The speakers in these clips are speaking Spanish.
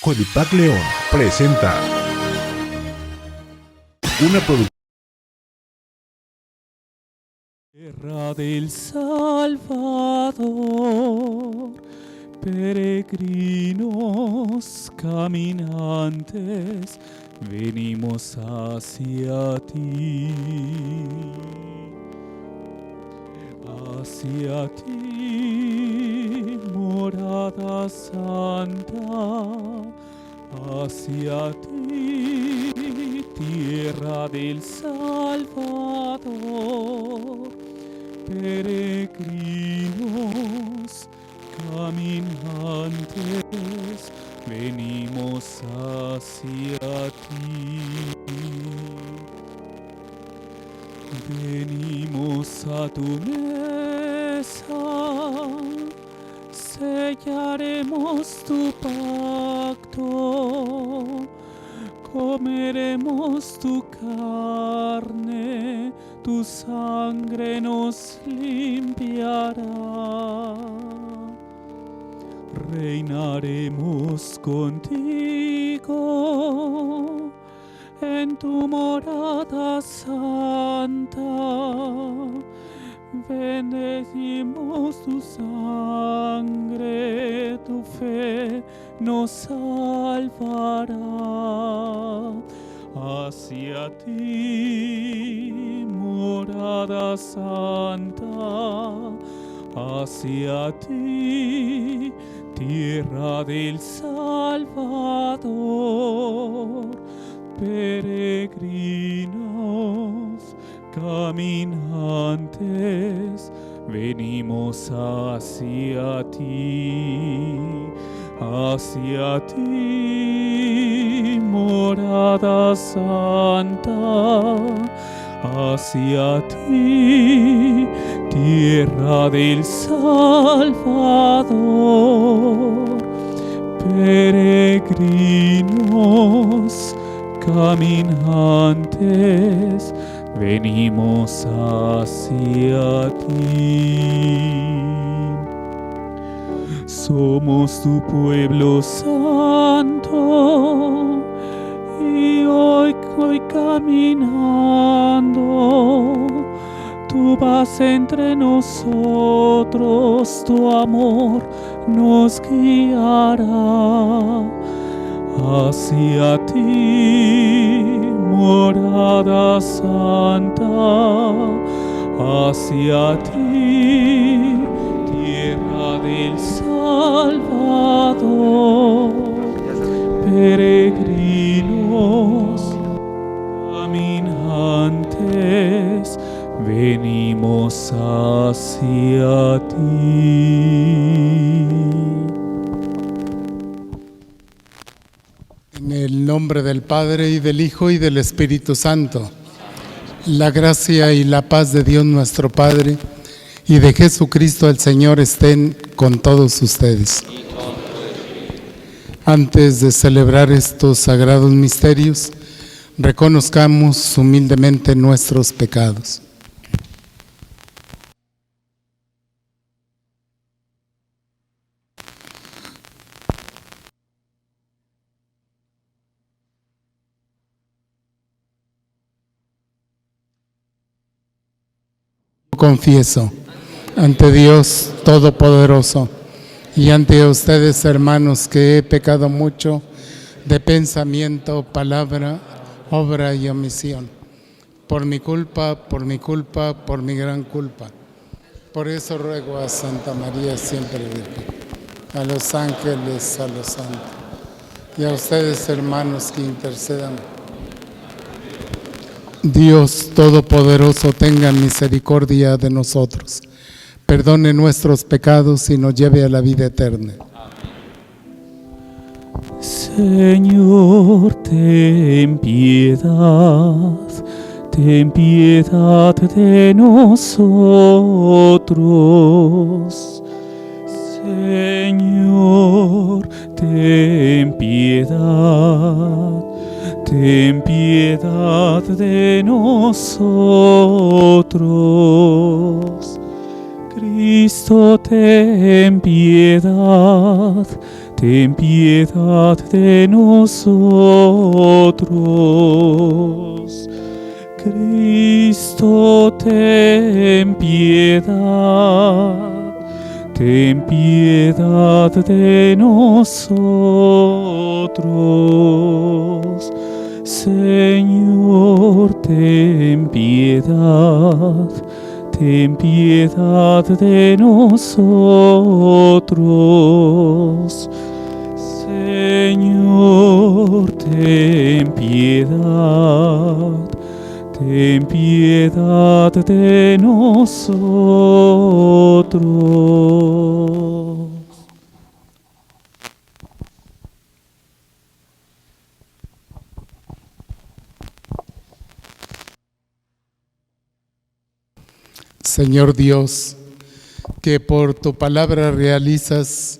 Codipac León presenta una producción. Tierra del Salvador, peregrinos caminantes, venimos hacia ti. Hacia ti, morada santa, hacia ti, tierra del Salvador, peregrinos, caminantes, venimos hacia ti. Venimos a tu mesa, sellaremos tu pacto, comeremos tu carne, tu sangre nos limpiará. Reinaremos contigo en tu morada santa, bendecimos tu sangre, tu fe nos salvará. Hacia ti, morada santa, hacia ti, tierra del Salvador, peregrinos, caminantes, venimos hacia ti, morada santa, hacia ti, tierra del Salvador, peregrinos, caminantes, venimos hacia ti. Somos tu pueblo santo y hoy caminando, tú vas entre nosotros, tu amor nos guiará. Hacia ti, morada santa, hacia ti, tierra del Salvador, peregrinos, caminantes, venimos hacia ti. En el nombre del Padre, y del Hijo, y del Espíritu Santo, la gracia y la paz de Dios nuestro Padre, y de Jesucristo el Señor estén con todos ustedes. Antes de celebrar estos sagrados misterios, reconozcamos humildemente nuestros pecados. Confieso ante Dios Todopoderoso y ante ustedes, hermanos, que he pecado mucho de pensamiento, palabra, obra y omisión. Por mi culpa, por mi gran culpa. Por eso ruego a Santa María siempre Virgen, a los ángeles, a los santos, y a ustedes, hermanos, que intercedan. Dios Todopoderoso tenga misericordia de nosotros, perdone nuestros pecados y nos lleve a la vida eterna. Señor, ten piedad de nosotros. Señor, ten piedad de nosotros. Cristo, ten piedad ten piedad de nosotros. Cristo, ten piedad de nosotros. Señor, ten piedad de nosotros. Señor, ten piedad de nosotros. Señor Dios, que por tu palabra realizas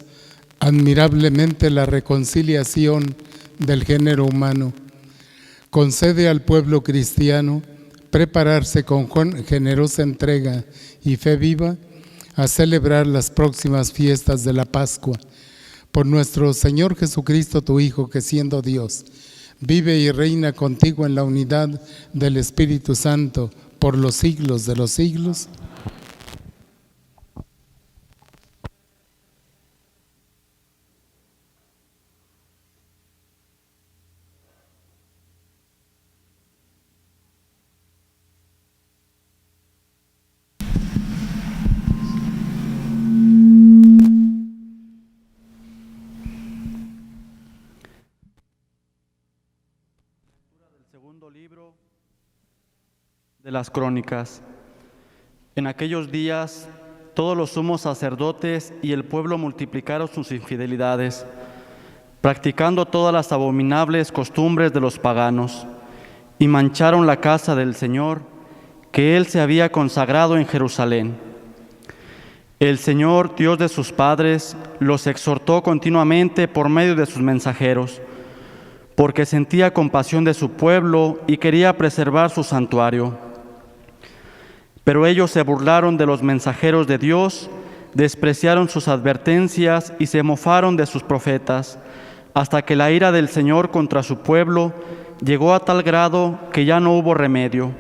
admirablemente la reconciliación del género humano, concede al pueblo cristiano prepararse con generosa entrega y fe viva a celebrar las próximas fiestas de la Pascua. Por nuestro Señor Jesucristo, tu Hijo, que siendo Dios, vive y reina contigo en la unidad del Espíritu Santo por los siglos de los siglos. Segundo libro de las Crónicas. En aquellos días, todos los sumos sacerdotes y el pueblo multiplicaron sus infidelidades, practicando todas las abominables costumbres de los paganos, y mancharon la casa del Señor, que Él se había consagrado en Jerusalén. El Señor, Dios de sus padres, los exhortó continuamente por medio de sus mensajeros, porque sentía compasión de su pueblo y quería preservar su santuario. Pero ellos se burlaron de los mensajeros de Dios, despreciaron sus advertencias y se mofaron de sus profetas, hasta que la ira del Señor contra su pueblo llegó a tal grado que ya no hubo remedio.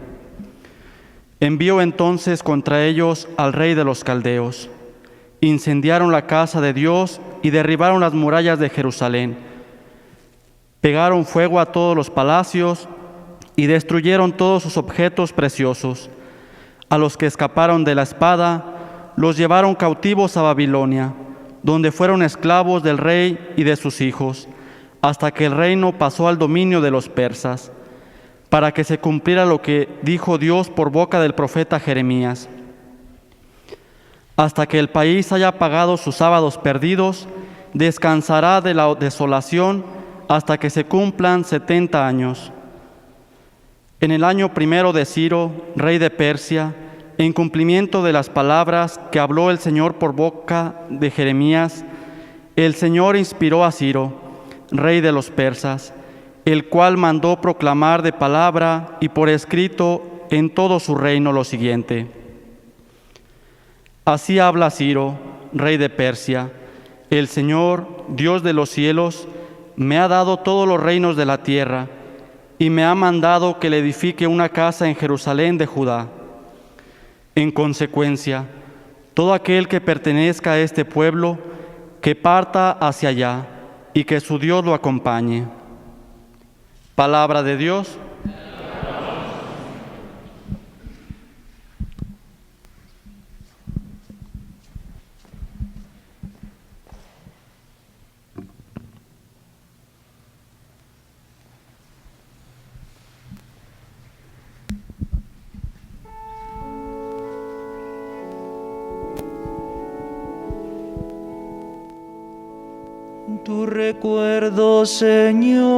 Envió entonces contra ellos al rey de los caldeos. Incendiaron la casa de Dios y derribaron las murallas de Jerusalén. Pegaron fuego a todos los palacios y destruyeron todos sus objetos preciosos. A los que escaparon de la espada, los llevaron cautivos a Babilonia, donde fueron esclavos del rey y de sus hijos, hasta que el reino pasó al dominio de los persas, para que se cumpliera lo que dijo Dios por boca del profeta Jeremías. Hasta que el país haya pagado sus sábados perdidos, descansará de la desolación hasta que se cumplan 70 años. En el año primero de Ciro, rey de Persia, en cumplimiento de las palabras que habló el Señor por boca de Jeremías, el Señor inspiró a Ciro, rey de los persas, el cual mandó proclamar de palabra y por escrito en todo su reino lo siguiente: Así habla Ciro, rey de Persia: el Señor, Dios de los cielos, me ha dado todos los reinos de la tierra y me ha mandado que le edifique una casa en Jerusalén de Judá. En consecuencia, todo aquel que pertenezca a este pueblo, que parta hacia allá y que su Dios lo acompañe. Palabra de Dios. Tu recuerdo, Señor,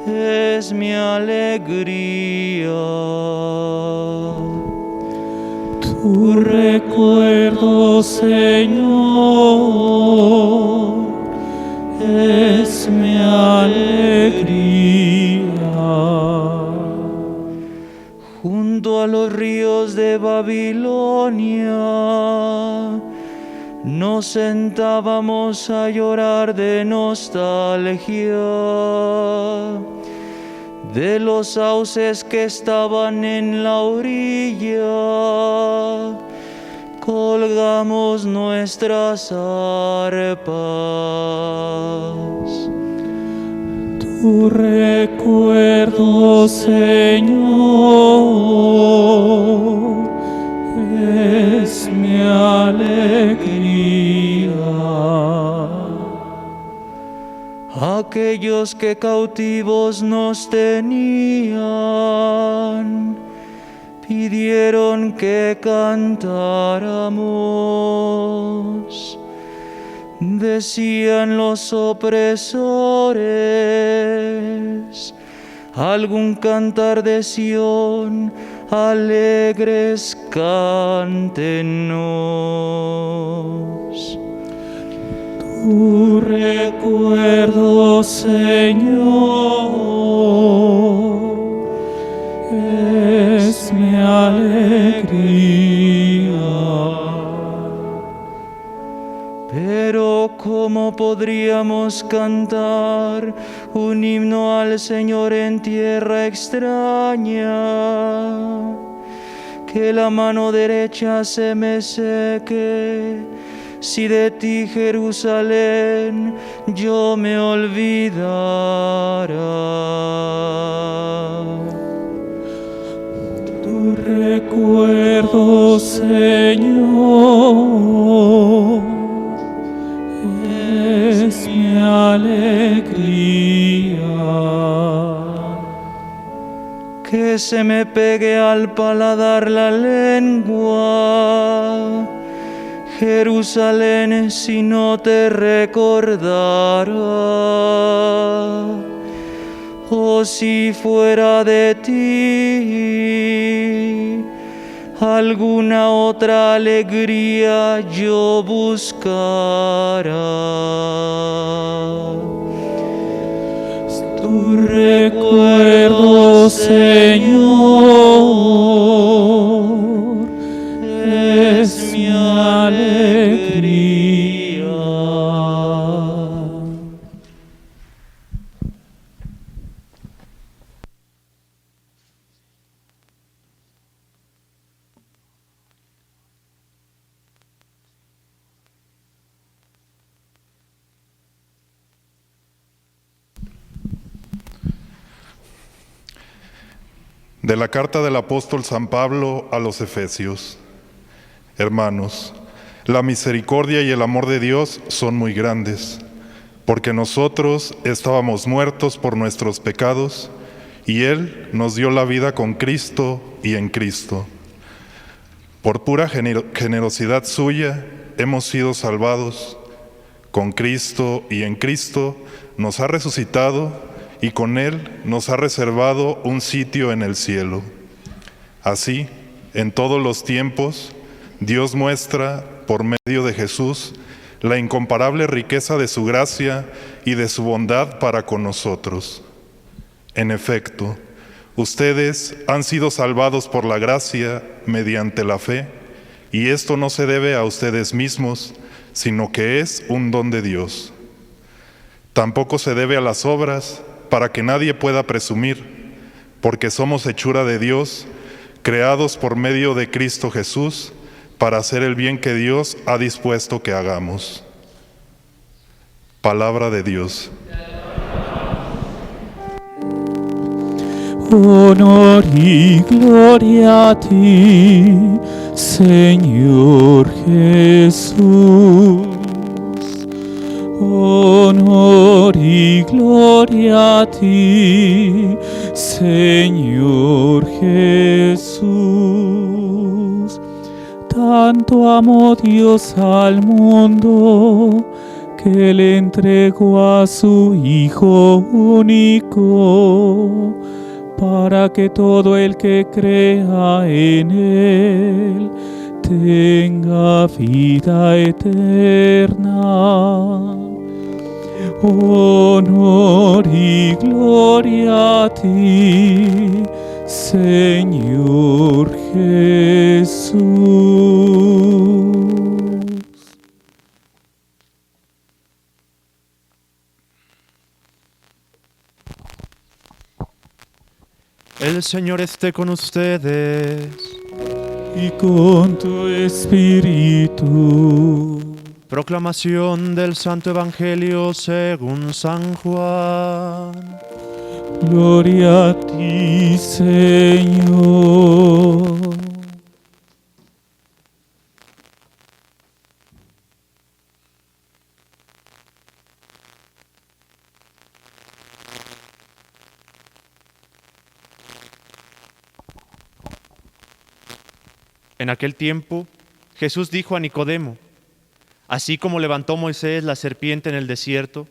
es mi alegría. Tu recuerdo, Señor, es mi alegría. Junto a los ríos de Babilonia, nos sentábamos a llorar de nostalgia de los sauces que estaban en la orilla. Colgamos nuestras arpas. Tu recuerdo, Señor, es mi alegría. Aquellos que cautivos nos tenían, pidieron que cantáramos. Decían los opresores, algún cantar de Sión, alegres cántenos. Tu recuerdo, Señor, es mi alegría. Pero ¿cómo podríamos cantar un himno al Señor en tierra extraña? Que la mano derecha se me seque, si de ti, Jerusalén, yo me olvidara. Tu recuerdo, Señor, es mi alegría. Que se me pegue al paladar la lengua, Jerusalén, si no te recordara. Oh, si fuera de ti alguna otra alegría yo buscara. Tu recuerdo, Señor, es mi alegría. De la carta del apóstol San Pablo a los Efesios. Hermanos, la misericordia y el amor de Dios son muy grandes, porque nosotros estábamos muertos por nuestros pecados, y Él nos dio la vida con Cristo y en Cristo. Por pura generosidad suya hemos sido salvados. Con Cristo y en Cristo nos ha resucitado, y con Él nos ha reservado un sitio en el cielo. Así, en todos los tiempos, Dios muestra, por medio de Jesús, la incomparable riqueza de su gracia y de su bondad para con nosotros. En efecto, ustedes han sido salvados por la gracia mediante la fe, y esto no se debe a ustedes mismos, sino que es un don de Dios. Tampoco se debe a las obras, para que nadie pueda presumir, porque somos hechura de Dios, creados por medio de Cristo Jesús, para hacer el bien que Dios ha dispuesto que hagamos. Palabra de Dios. Honor y gloria a ti, Señor Jesús. Honor y gloria a ti, Señor Jesús. Tanto amó Dios al mundo, que le entregó a su Hijo único, para que todo el que crea en Él tenga vida eterna. Honor y gloria a ti, Señor Jesús. El Señor esté con ustedes. y con tu espíritu. Proclamación del Santo Evangelio según San Juan. Gloria a ti, Señor. En aquel tiempo, Jesús dijo a Nicodemo: así como levantó Moisés la serpiente en el desierto,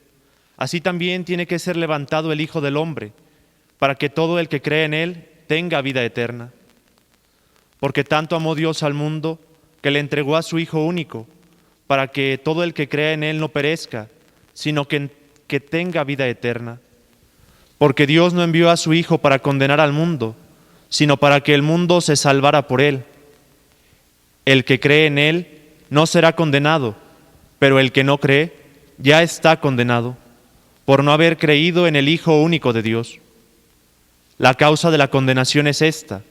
así también tiene que ser levantado el Hijo del Hombre, para que todo el que cree en él tenga vida eterna. Porque tanto amó Dios al mundo, que le entregó a su Hijo único, para que todo el que crea en él no perezca, sino que tenga vida eterna. Porque Dios no envió a su Hijo para condenar al mundo, sino para que el mundo se salvara por él. El que cree en él no será condenado, pero el que no cree ya está condenado, por no haber creído en el Hijo único de Dios. La causa de la condenación es esta: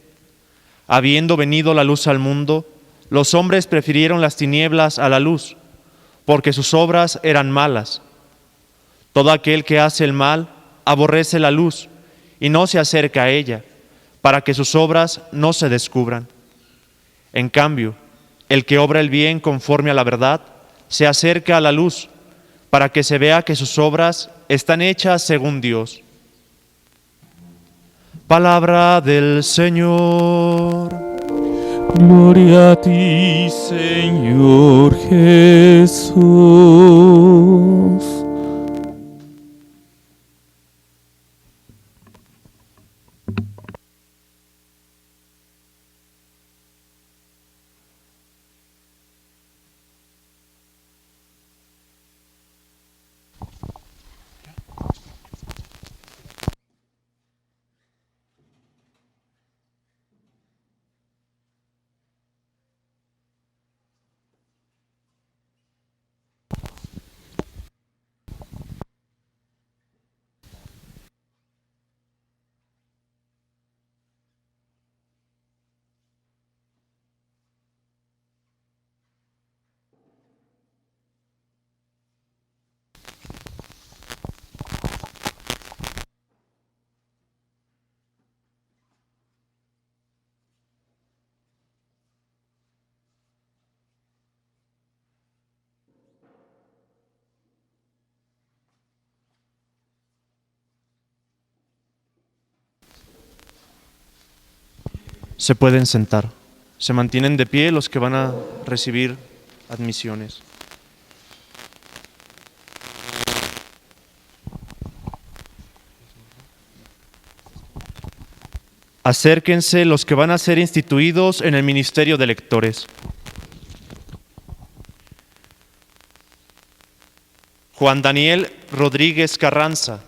habiendo venido la luz al mundo, los hombres prefirieron las tinieblas a la luz, porque sus obras eran malas. Todo aquel que hace el mal aborrece la luz y no se acerca a ella, para que sus obras no se descubran. En cambio, el que obra el bien conforme a la verdad se acerca a la luz, para que se vea que sus obras están hechas según Dios. Palabra del Señor. Gloria a ti, Señor Jesús. Se pueden sentar. Se mantienen de pie los que van a recibir admisiones. Acérquense los que van a ser instituidos en el ministerio de lectores. Juan Daniel Rodríguez Carranza.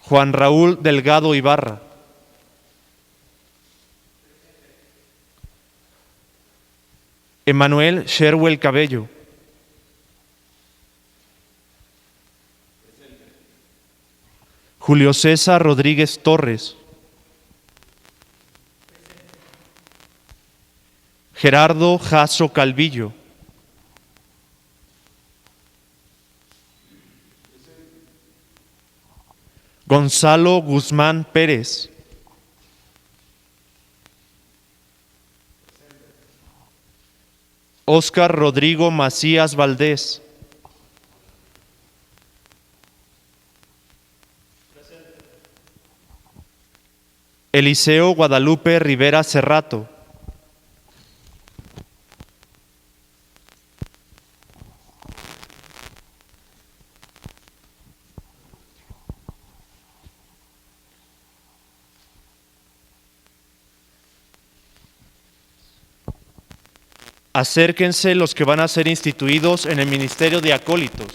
Juan Raúl Delgado Ibarra. Emanuel Sherwell Cabello. Julio César Rodríguez Torres. Gerardo Jasso Calvillo. Gonzalo Guzmán Pérez. Óscar Rodrigo Macías Valdés. Eliseo Guadalupe Rivera Cerrato. Acérquense los que van a ser instituidos en el ministerio de acólitos.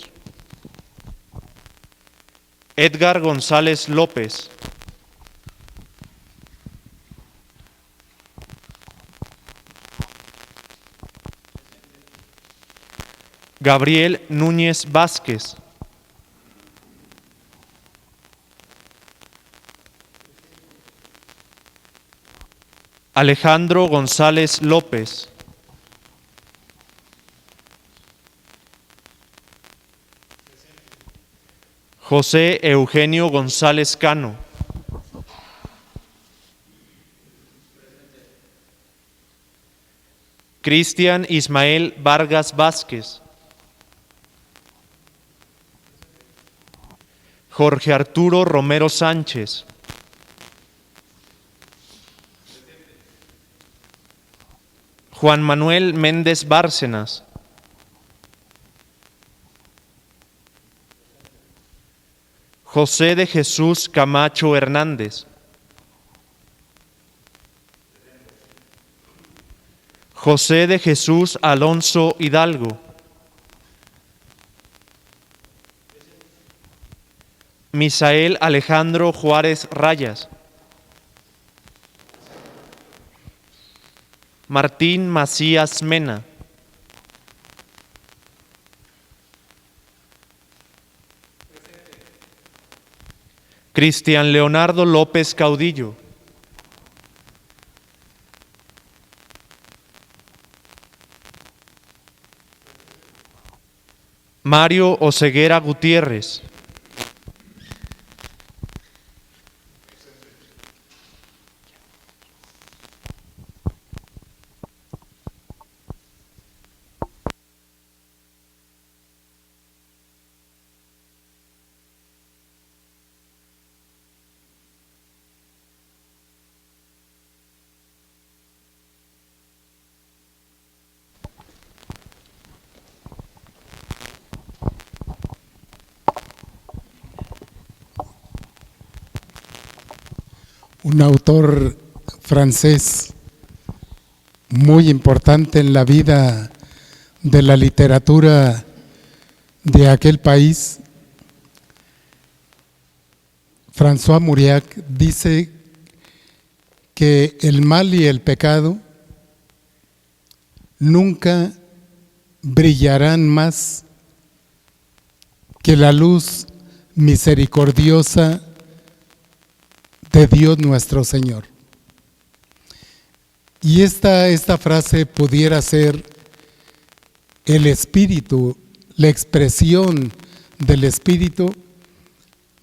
Edgar González López. Gabriel Núñez Vázquez. Alejandro González López. José Eugenio González Cano. Cristian Ismael Vargas Vázquez. Jorge Arturo Romero Sánchez. Juan Manuel Méndez Bárcenas. José de Jesús Camacho Hernández. José de Jesús Alonso Hidalgo. Misael Alejandro Juárez Rayas. Martín Macías Mena. Cristian Leonardo López Caudillo. Mario Oseguera Gutiérrez. Un autor francés muy importante en la vida de la literatura de aquel país, François Mauriac, dice que el mal y el pecado nunca brillarán más que la luz misericordiosa de Dios nuestro Señor. Y esta frase pudiera ser el espíritu, la expresión del espíritu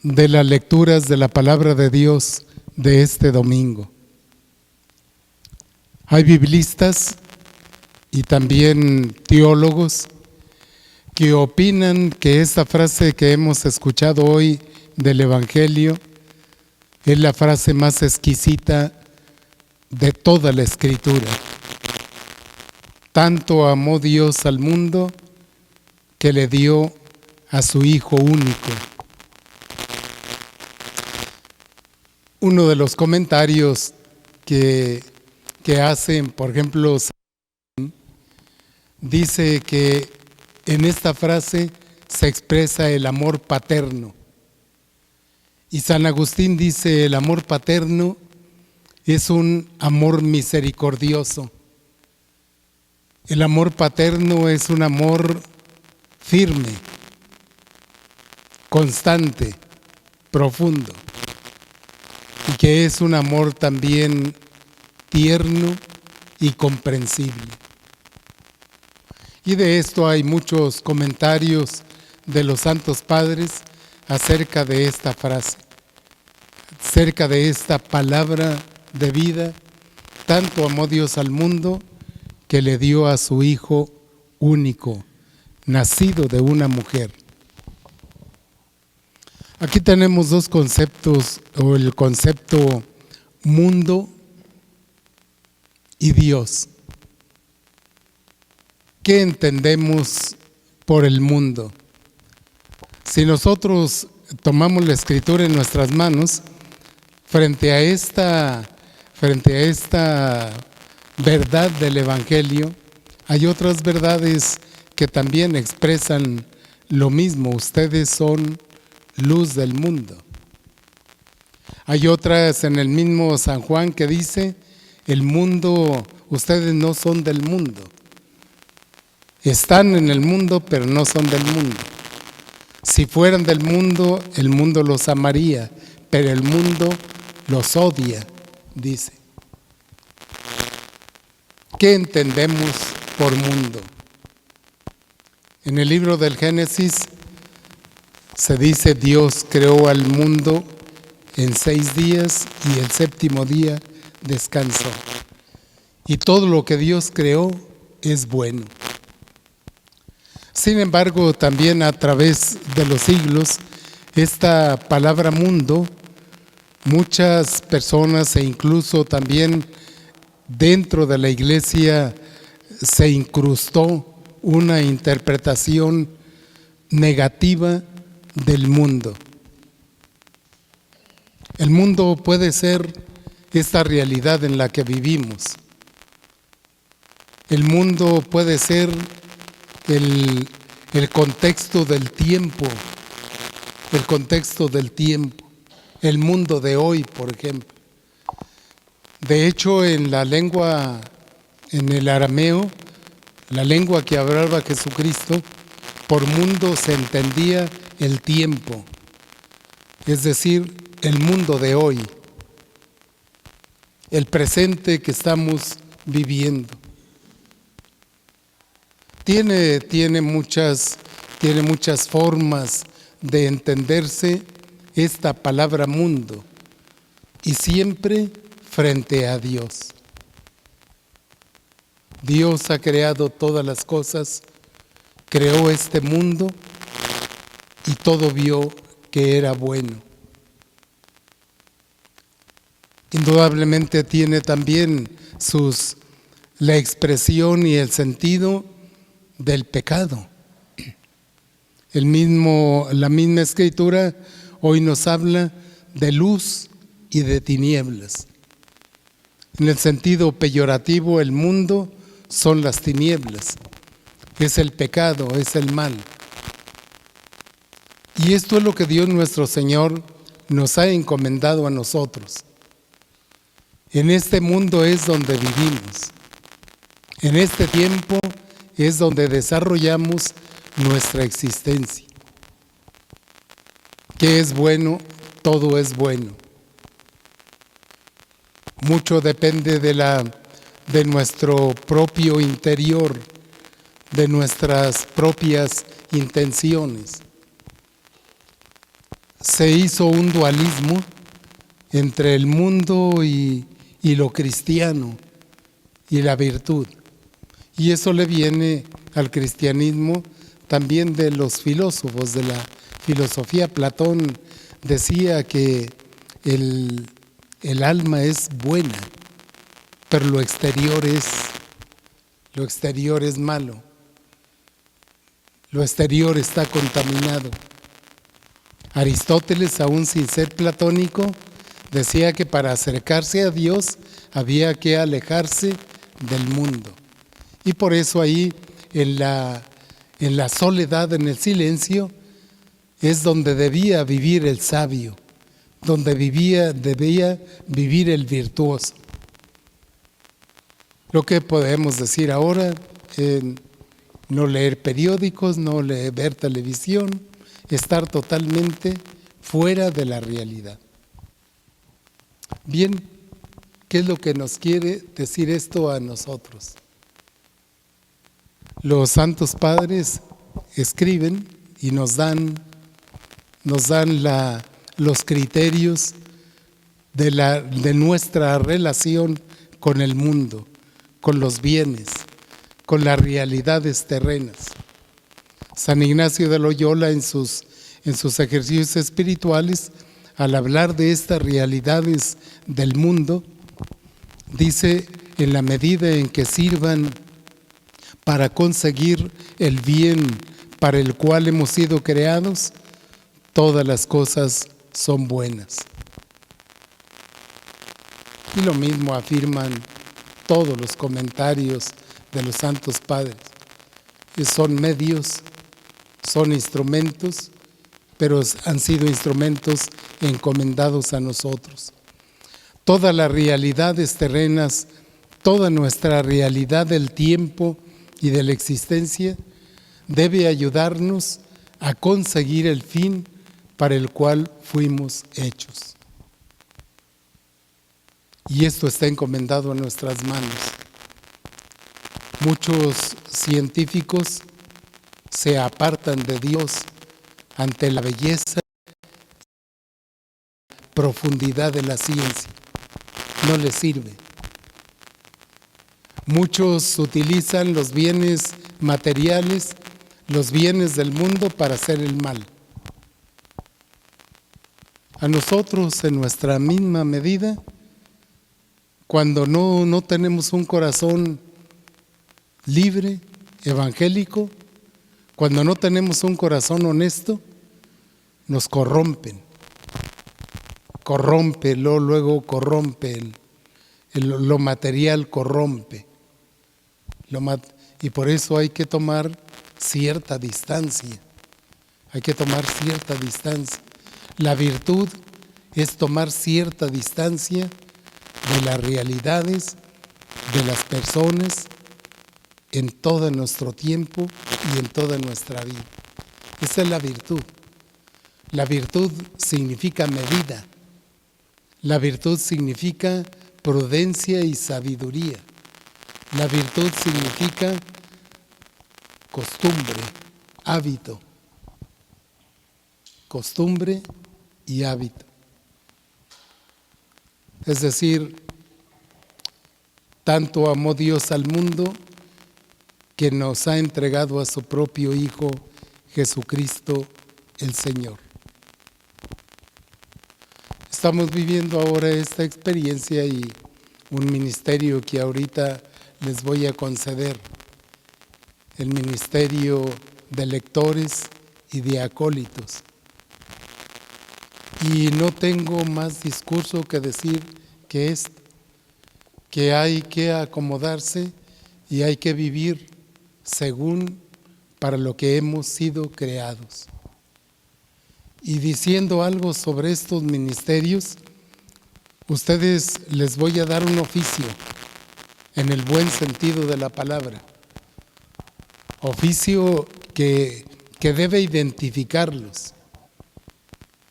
de las lecturas de la palabra de Dios de este domingo. Hay biblistas y también teólogos que opinan que esta frase que hemos escuchado hoy del Evangelio es la frase más exquisita de toda la Escritura. Tanto amó Dios al mundo que le dio a su Hijo único. Uno de los comentarios que hacen, por ejemplo, dice que en esta frase se expresa el amor paterno. Y San Agustín dice: el amor paterno es un amor misericordioso. El amor paterno es un amor firme, constante, profundo, y que es un amor también tierno y comprensible. Y de esto hay muchos comentarios de los santos padres acerca de esta frase, acerca de esta palabra de vida. Tanto amó Dios al mundo que le dio a su Hijo único, nacido de una mujer. Aquí tenemos dos conceptos, o el concepto mundo y Dios. ¿Qué entendemos por el mundo? Si nosotros tomamos la Escritura en nuestras manos, frente a esta verdad del Evangelio, hay otras verdades que también expresan lo mismo. Ustedes son luz del mundo. Hay otras en el mismo San Juan que dice: el mundo, ustedes no son del mundo. Están en el mundo, pero no son del mundo. Si fueran del mundo, el mundo los amaría, pero el mundo los odia, dice. ¿Qué entendemos por mundo? En el libro del Génesis se dice: Dios creó al mundo en 6 días y el séptimo día descansó. Y todo lo que Dios creó es bueno. Sin embargo, también a través de los siglos, esta palabra mundo, muchas personas e incluso también dentro de la iglesia se incrustó una interpretación negativa del mundo. El mundo puede ser esta realidad en la que vivimos. El mundo puede ser el contexto del tiempo, el mundo de hoy, por ejemplo. De hecho, en la lengua, en el arameo, la lengua que hablaba Jesucristo, por mundo se entendía el tiempo, es decir, el mundo de hoy, el presente que estamos viviendo. Tiene muchas formas de entenderse esta palabra mundo, y siempre frente a Dios. Dios ha creado todas las cosas, creó este mundo y todo vio que era bueno. Indudablemente tiene también la expresión y el sentido del pecado. La misma escritura hoy nos habla de luz y de tinieblas. En el sentido peyorativo, el mundo son las tinieblas, es el pecado, es el mal. Y esto es lo que Dios nuestro Señor nos ha encomendado a nosotros. En este mundo es donde vivimos. En este tiempo es donde desarrollamos nuestra existencia. ¿Qué es bueno? Todo es bueno. Mucho depende de nuestro propio interior, de nuestras propias intenciones. Se hizo un dualismo entre el mundo y lo cristiano y la virtud. Y eso le viene al cristianismo también de los filósofos de la filosofía. Platón decía que el alma es buena, pero lo exterior es malo. Lo exterior está contaminado. Aristóteles, aún sin ser platónico, decía que para acercarse a Dios había que alejarse del mundo. Y por eso ahí, en la soledad, en el silencio, es donde debía vivir el sabio, donde debía vivir el virtuoso. Lo que podemos decir ahora, no leer periódicos, ver televisión, estar totalmente fuera de la realidad. Bien, ¿qué es lo que nos quiere decir esto a nosotros? Los santos padres escriben y nos dan los criterios de nuestra relación con el mundo, con los bienes, con las realidades terrenas. San Ignacio de Loyola en sus ejercicios espirituales, al hablar de estas realidades del mundo, dice: en la medida en que sirvan para conseguir el bien para el cual hemos sido creados, todas las cosas son buenas. Y lo mismo afirman todos los comentarios de los santos padres. Son medios, son instrumentos, pero han sido instrumentos encomendados a nosotros. Todas las realidades terrenas, toda nuestra realidad del tiempo y de la existencia debe ayudarnos a conseguir el fin para el cual fuimos hechos. Y esto está encomendado a nuestras manos. Muchos científicos se apartan de Dios ante la belleza y profundidad de la ciencia. No les sirve. Muchos utilizan los bienes materiales, los bienes del mundo para hacer el mal. A nosotros, en nuestra misma medida, cuando no tenemos un corazón libre, evangélico, cuando no tenemos un corazón honesto, nos corrompen. Luego corrompe, lo material corrompe. Y por eso hay que tomar cierta distancia. Hay que tomar cierta distancia. La virtud es tomar cierta distancia de las realidades, de las personas, en todo nuestro tiempo y en toda nuestra vida. Esa es la virtud. La virtud significa medida. La virtud significa prudencia y sabiduría. La virtud significa costumbre, hábito. Costumbre y hábito. Es decir, tanto amó Dios al mundo que nos ha entregado a su propio Hijo Jesucristo el Señor. Estamos viviendo ahora esta experiencia y un ministerio que ahorita les voy a conceder, el ministerio de lectores y de acólitos. Y no tengo más discurso que decir que esto, que hay que acomodarse y hay que vivir según para lo que hemos sido creados. Y diciendo algo sobre estos ministerios, ustedes les voy a dar un oficio en el buen sentido de la palabra. Oficio que debe identificarlos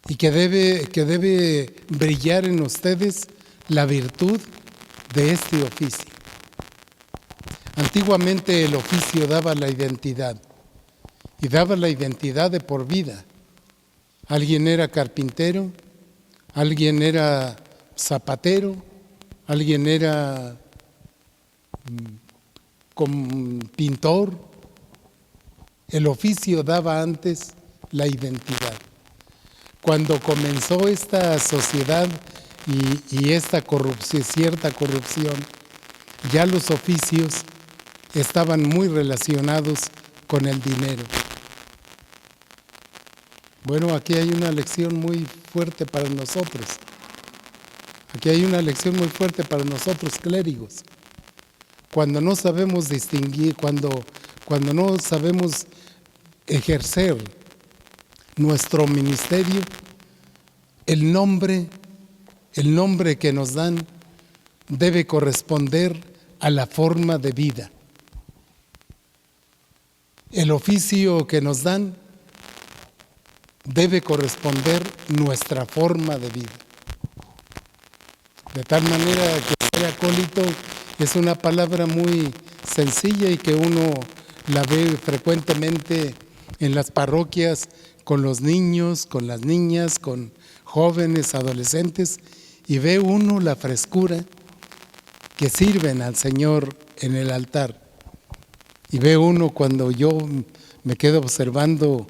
y que debe brillar en ustedes la virtud de este oficio. Antiguamente el oficio daba la identidad y daba la identidad de por vida. Alguien era carpintero, alguien era zapatero, alguien era pintor. El oficio daba antes la identidad. Cuando comenzó esta sociedad y esta corrupción, cierta corrupción, ya los oficios estaban muy relacionados con el dinero. Bueno, aquí hay una lección muy fuerte para nosotros. Aquí hay una lección muy fuerte para nosotros clérigos. Cuando no sabemos distinguir, cuando no sabemos ejercer nuestro ministerio, el nombre que nos dan debe corresponder a la forma de vida. El oficio que nos dan debe corresponder nuestra forma de vida. De tal manera que ser acólito es una palabra muy sencilla y que uno la ve frecuentemente en las parroquias con los niños, con las niñas, con jóvenes, adolescentes, y ve uno la frescura que sirven al Señor en el altar. Y ve uno, cuando yo me quedo observando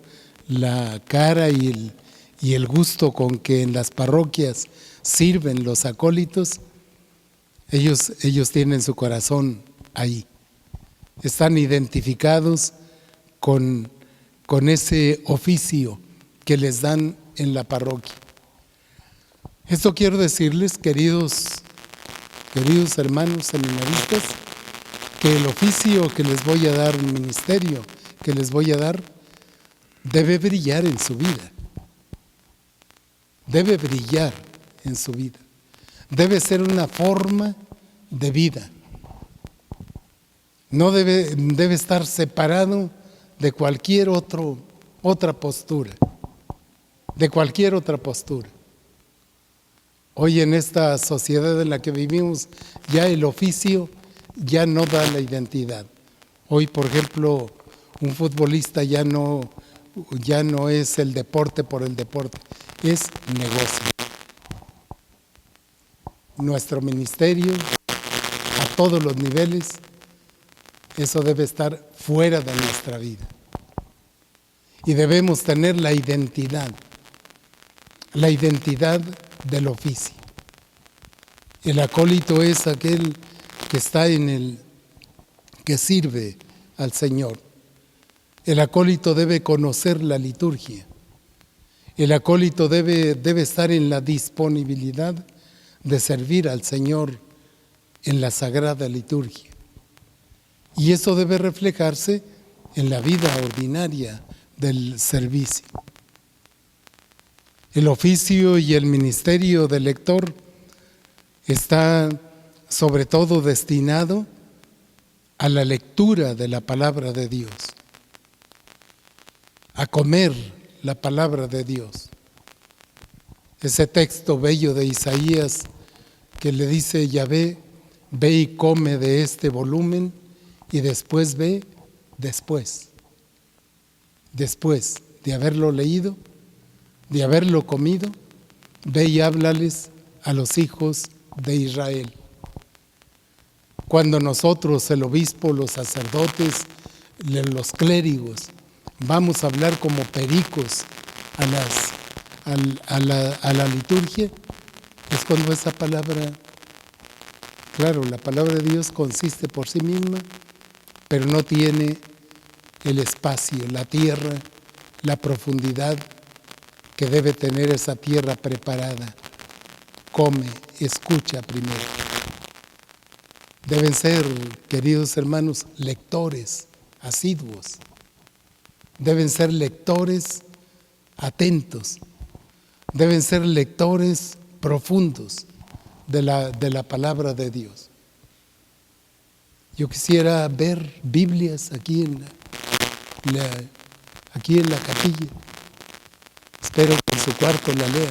la cara y el gusto con que en las parroquias sirven los acólitos, ellos tienen su corazón ahí. Están identificados con ese oficio que les dan en la parroquia. Esto quiero decirles, queridos hermanos seminaristas, que el oficio que les voy a dar, el ministerio que les voy a dar, debe brillar en su vida. Debe brillar en su vida. Debe ser una forma de vida. No debe estar separado de cualquier otra postura, de cualquier otra postura. Hoy en esta sociedad en la que vivimos, ya el oficio ya no da la identidad. Hoy, por ejemplo, un futbolista ya no es el deporte por el deporte, es negocio. Nuestro ministerio, a todos los niveles, eso debe estar fuera de nuestra vida. Y debemos tener la identidad del oficio. El acólito es aquel que está que sirve al Señor. El acólito debe conocer la liturgia. El acólito debe estar en la disponibilidad de servir al Señor en la sagrada liturgia. Y eso debe reflejarse en la vida ordinaria del servicio. El oficio y el ministerio del lector está sobre todo destinado a la lectura de la palabra de Dios, a comer la palabra de Dios. Ese texto bello de Isaías que le dice Yahvé, ve y come de este volumen y después después de haberlo leído, de haberlo comido, ve y háblales a los hijos de Israel. Cuando nosotros, el obispo, los sacerdotes, los clérigos, vamos a hablar como pericos a la liturgia, es cuando esa palabra, claro, la palabra de Dios consiste por sí misma, pero no tiene el espacio, la tierra, la profundidad que debe tener esa tierra preparada. Come, escucha primero. Deben ser, queridos hermanos, lectores asiduos. Deben ser lectores atentos. Deben ser lectores profundos de la palabra de Dios. Yo quisiera ver Biblias aquí en la capilla. Espero que en su cuarto la lea.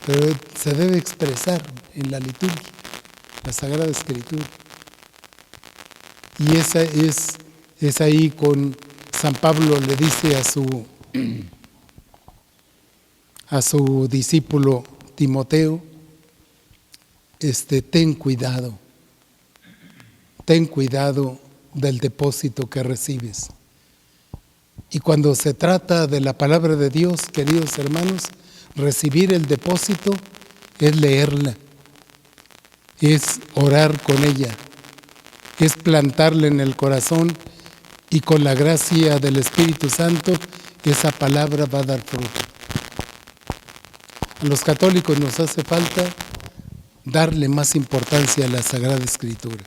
Pero se debe expresar en la liturgia, la Sagrada Escritura. Y esa es ahí con San Pablo le dice a su discípulo Timoteo, ten cuidado del depósito que recibes. Y cuando se trata de la palabra de Dios, queridos hermanos, recibir el depósito es leerla, es orar con ella, es plantarla en el corazón y con la gracia del Espíritu Santo esa palabra va a dar fruto. A los católicos nos hace falta darle más importancia a la Sagrada Escritura,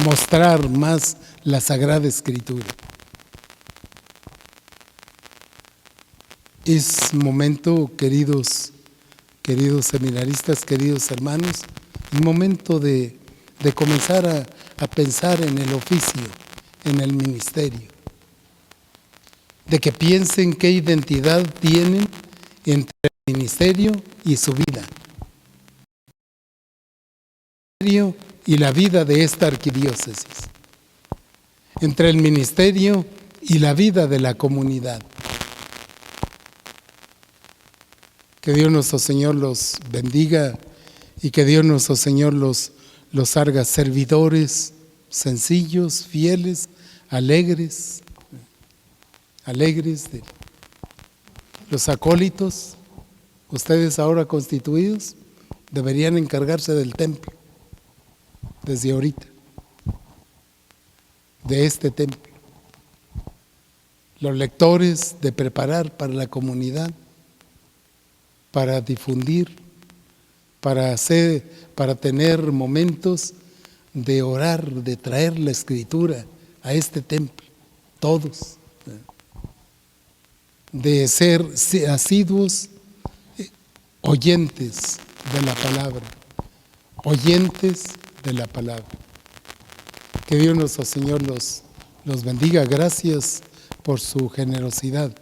mostrar más la Sagrada Escritura. Es momento, queridos seminaristas, queridos hermanos, es momento de comenzar a pensar en el oficio, en el ministerio, de que piensen qué identidad tienen entre el ministerio y su vida, y la vida de esta arquidiócesis, entre el ministerio y la vida de la comunidad. Que Dios nuestro Señor los bendiga y que Dios nuestro Señor los haga servidores sencillos, fieles, alegres. Los acólitos, ustedes ahora constituidos, deberían encargarse del templo, desde ahorita, de este templo. Los lectores de preparar para la comunidad, para difundir, para tener momentos de orar, de traer la Escritura a este templo, todos, de ser asiduos oyentes de la palabra, oyentes de la palabra. Que Dios nuestro Señor los bendiga. Gracias por su generosidad.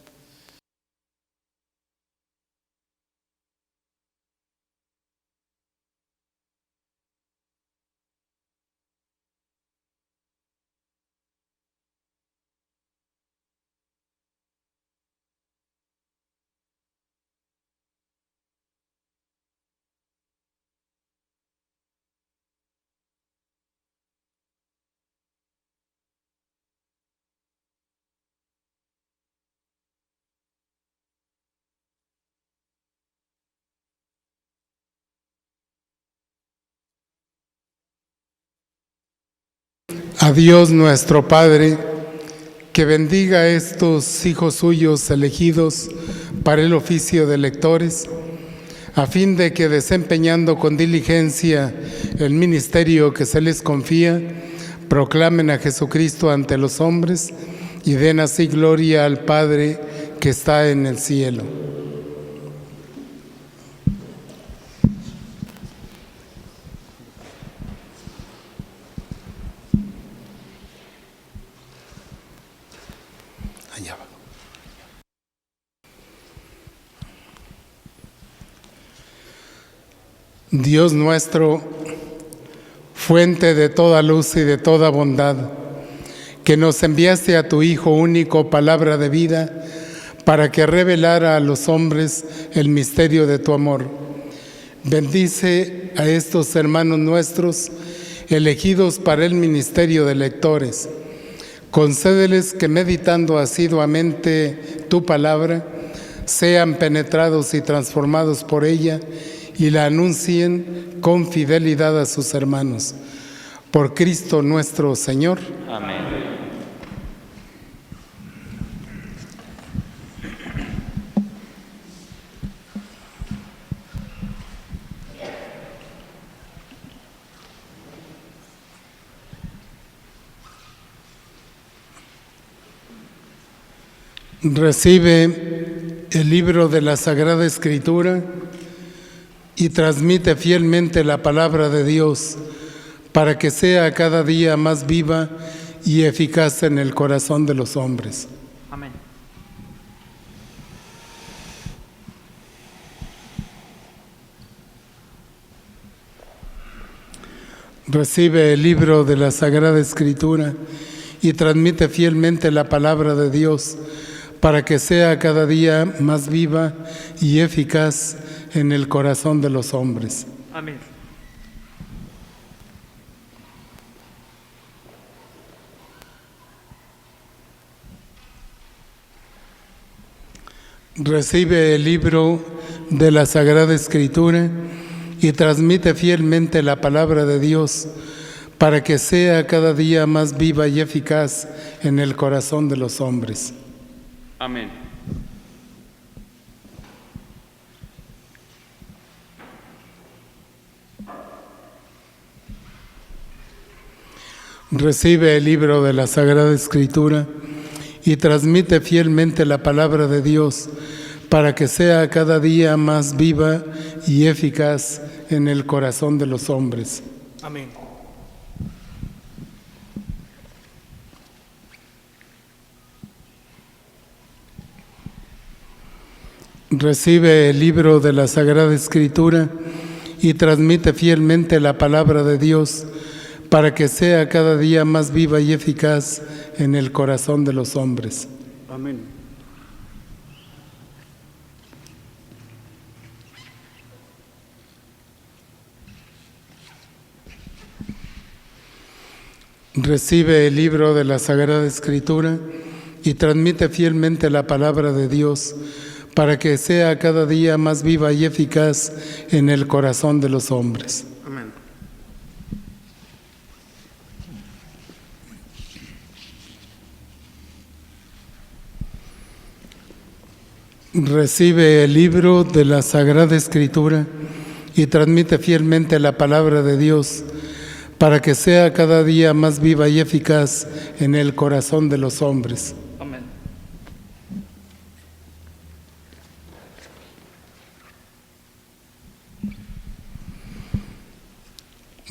A Dios nuestro Padre, que bendiga a estos hijos suyos elegidos para el oficio de lectores, a fin de que desempeñando con diligencia el ministerio que se les confía, proclamen a Jesucristo ante los hombres y den así gloria al Padre que está en el cielo. Allá abajo. Dios nuestro, fuente de toda luz y de toda bondad, que nos enviaste a tu Hijo único, palabra de vida, para que revelara a los hombres el misterio de tu amor. Bendice a estos hermanos nuestros, elegidos para el ministerio de lectores. Concédeles que meditando asiduamente tu palabra, sean penetrados y transformados por ella y la anuncien con fidelidad a sus hermanos. Por Cristo nuestro Señor. Amén. Recibe el libro de la Sagrada Escritura y transmite fielmente la palabra de Dios para que sea cada día más viva y eficaz en el corazón de los hombres. Amén. Recibe el libro de la Sagrada Escritura y transmite fielmente la palabra de Dios para que sea cada día más viva y eficaz en el corazón de los hombres. Amén. Recibe el libro de la Sagrada Escritura y transmite fielmente la palabra de Dios para que sea cada día más viva y eficaz en el corazón de los hombres. Amén. Recibe el libro de la Sagrada Escritura y transmite fielmente la palabra de Dios para que sea cada día más viva y eficaz en el corazón de los hombres. Amén. Recibe el libro de la Sagrada Escritura y transmite fielmente la palabra de Dios para que sea cada día más viva y eficaz en el corazón de los hombres. Amén. Recibe el libro de la Sagrada Escritura y transmite fielmente la palabra de Dios para que sea cada día más viva y eficaz en el corazón de los hombres. Amén. Recibe el libro de la Sagrada Escritura y transmite fielmente la palabra de Dios para que sea cada día más viva y eficaz en el corazón de los hombres. Amén.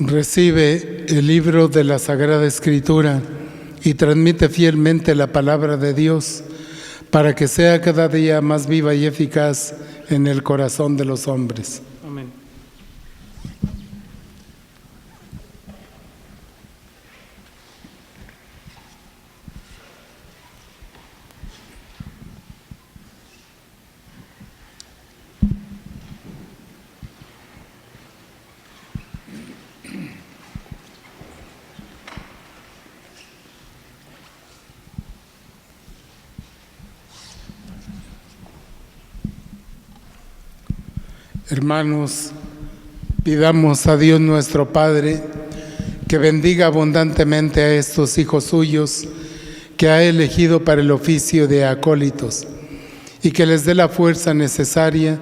Recibe el libro de la Sagrada Escritura y transmite fielmente la palabra de Dios para que sea cada día más viva y eficaz en el corazón de los hombres. Amén. Hermanos, pidamos a Dios nuestro Padre que bendiga abundantemente a estos hijos suyos que ha elegido para el oficio de acólitos y que les dé la fuerza necesaria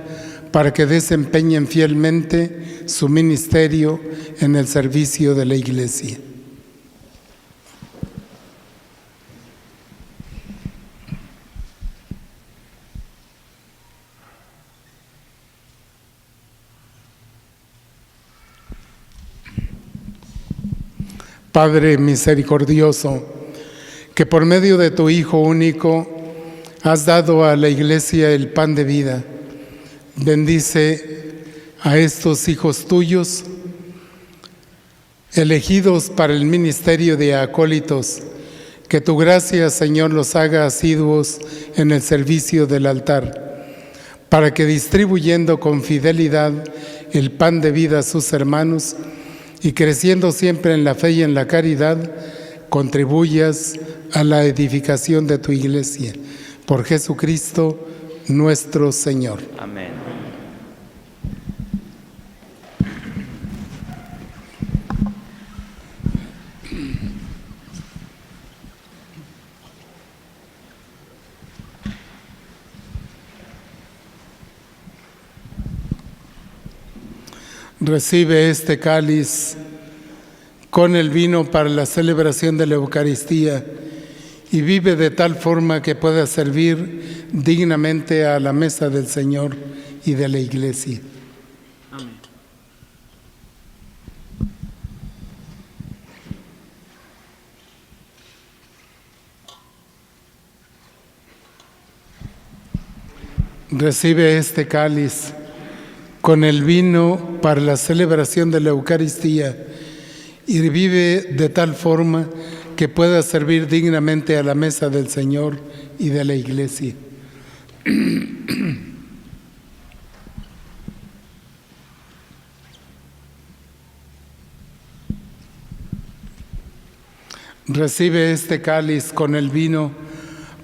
para que desempeñen fielmente su ministerio en el servicio de la Iglesia. Padre misericordioso, que por medio de tu Hijo único has dado a la Iglesia el pan de vida, bendice a estos hijos tuyos, elegidos para el ministerio de acólitos, que tu gracia, Señor, los haga asiduos en el servicio del altar, para que distribuyendo con fidelidad el pan de vida a sus hermanos, y creciendo siempre en la fe y en la caridad, contribuyas a la edificación de tu Iglesia. Por Jesucristo nuestro Señor. Amén. Recibe este cáliz con el vino para la celebración de la Eucaristía y vive de tal forma que pueda servir dignamente a la mesa del Señor y de la Iglesia. Amén. Recibe este cáliz con el vino para la celebración de la Eucaristía y vive de tal forma que pueda servir dignamente a la mesa del Señor y de la Iglesia. Recibe este cáliz con el vino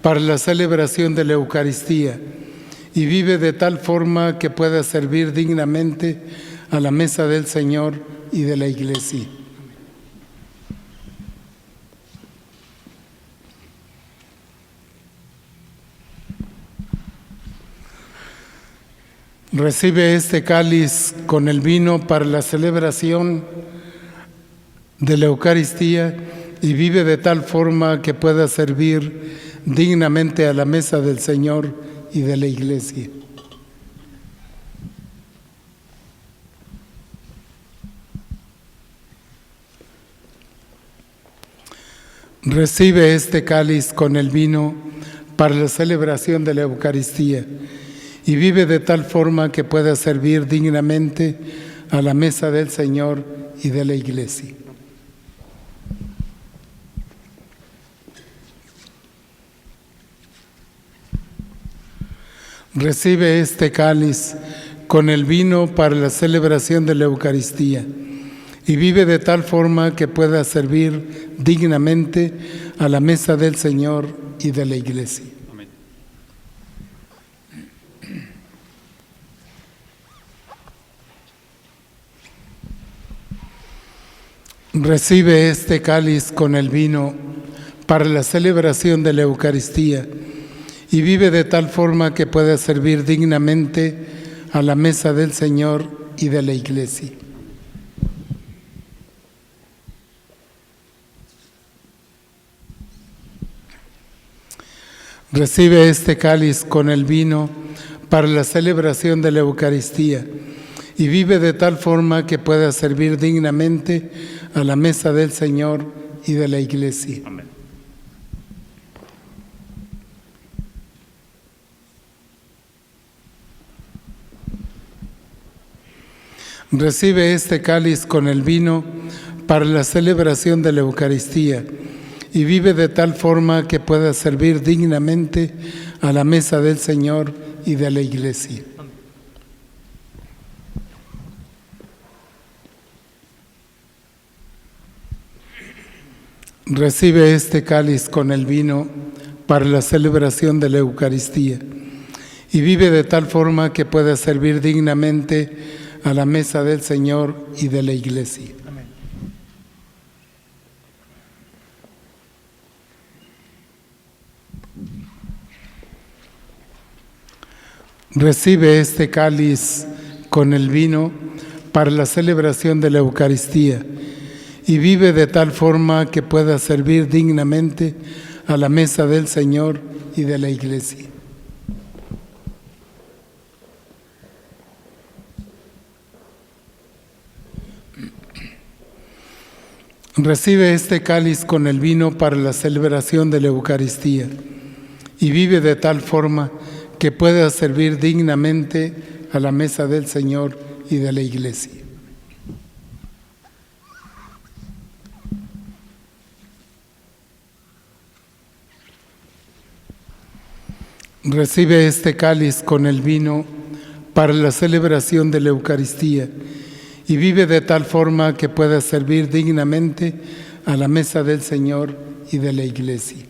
para la celebración de la Eucaristía y vive de tal forma que pueda servir dignamente a la mesa del Señor y de la Iglesia. Recibe este cáliz con el vino para la celebración de la Eucaristía y vive de tal forma que pueda servir dignamente a la mesa del Señor y de la Iglesia. Recibe este cáliz con el vino para la celebración de la Eucaristía y vive de tal forma que pueda servir dignamente a la mesa del Señor y de la Iglesia. Recibe este cáliz con el vino para la celebración de la Eucaristía y vive de tal forma que pueda servir dignamente a la mesa del Señor y de la Iglesia. Amén. Recibe este cáliz con el vino para la celebración de la Eucaristía y vive de tal forma que pueda servir dignamente a la mesa del Señor y de la Iglesia. Recibe este cáliz con el vino para la celebración de la Eucaristía y vive de tal forma que pueda servir dignamente a la mesa del Señor y de la Iglesia. Amén. Recibe este cáliz con el vino para la celebración de la Eucaristía y vive de tal forma que pueda servir dignamente a la mesa del Señor y de la Iglesia. Recibe este cáliz con el vino para la celebración de la Eucaristía y vive de tal forma que pueda servir dignamente a la mesa del Señor y de la Iglesia. Amén. Recibe este cáliz con el vino para la celebración de la Eucaristía y vive de tal forma que pueda servir dignamente a la mesa del Señor y de la Iglesia. Recibe este cáliz con el vino para la celebración de la Eucaristía y vive de tal forma que pueda servir dignamente a la mesa del Señor y de la Iglesia. Recibe este cáliz con el vino para la celebración de la Eucaristía y vive de tal forma que pueda servir dignamente a la mesa del Señor y de la Iglesia.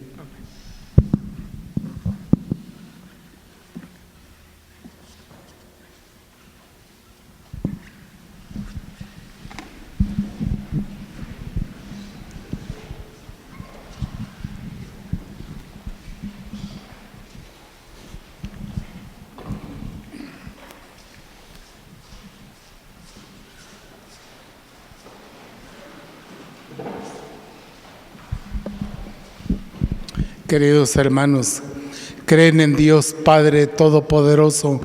Queridos hermanos, ¿creen en Dios Padre Todopoderoso,